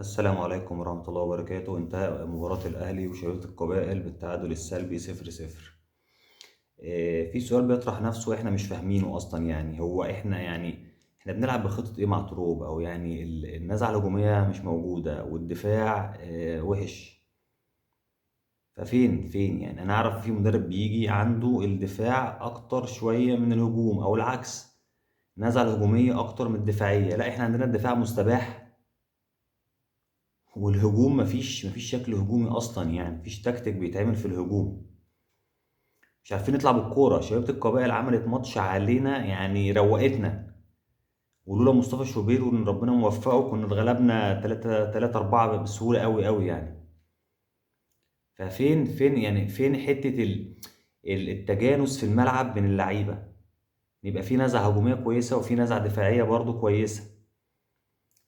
السلام عليكم ورحمة الله وبركاته. انتهى مباراة الأهلي وشبيبة القبائل بالتعادل السلبي 0-0. في سؤال بيطرح نفسه احنا مش فاهمينه أصلا، يعني هو احنا بنلعب بخطة ايه مع طروب؟ أو يعني النزعة الهجومية مش موجودة والدفاع وحش. ففين يعني أنا أعرف في مدرب بيجي عنده الدفاع أكتر شوية من الهجوم، أو العكس، النزعة الهجومية أكتر من الدفاعية. لا، احنا عندنا الدفاع مستباح والهجوم مفيش شكل هجومي اصلا، يعني مفيش تكتيك بيتعمل في الهجوم. مش عارفين نطلع بالكوره. شبيبه القبائل عملت ماتش علينا، يعني روقتنا. ولولا مصطفى شوبير وان ربنا موفقه كنا اتغلبنا 3 4 بسهوله قوي قوي يعني. ففين يعني فين حته التجانس في الملعب بين اللعيبه؟ يبقى في نزعه هجوميه كويسه وفي نزعه دفاعيه برضو كويسه.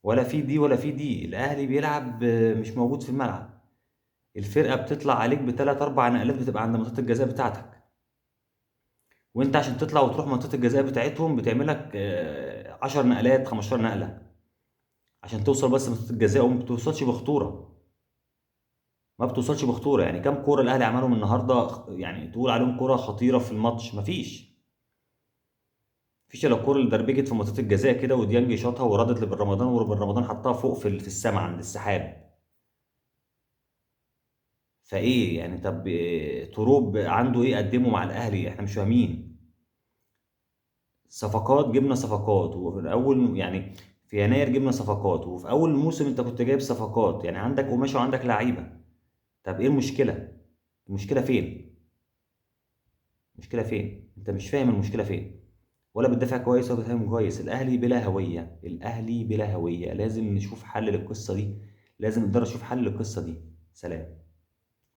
ولا في دي ولا في دي. الاهلي بيلعب مش موجود في الملعب. الفرقه بتطلع عليك بثلاث اربع نقلات بتبقى عند منطقه الجزاء بتاعتك، وانت عشان تطلع وتروح منطقه الجزاء بتاعتهم بتعملك 10 نقلات 15 نقله عشان توصل بس منطقه الجزاء، وما بتوصلش بخطوره. ما بتوصلش بخطوره. يعني كام كوره الاهلي عملهم النهارده يعني تقول عليهم كوره خطيره في الماتش؟ مفيش الا الكوره اللي دربجت في منطقه الجزاء كده وديانج شاطها وردت لبن رمضان، وربن رمضان حطها فوق في السماء عند السحاب. فايه يعني؟ طب تروب عنده ايه قدمه مع الاهلي؟ احنا مش فاهمين. صفقات، جبنا صفقات، وفي اول يعني في يناير جبنا صفقات، وفي اول الموسم انت كنت جايب صفقات، يعني عندك قماشه وعندك لعيبه. طب ايه المشكله؟ المشكله فين؟ المشكله فين؟ انت مش فاهم المشكله فين. ولا بتدافع كويس ولا بتهاجم كويس. الاهلي بلا هويه، الاهلي بلا هويه. لازم نشوف حل للقصه دي. لازم نقدر نشوف حل للقصه دي. سلام.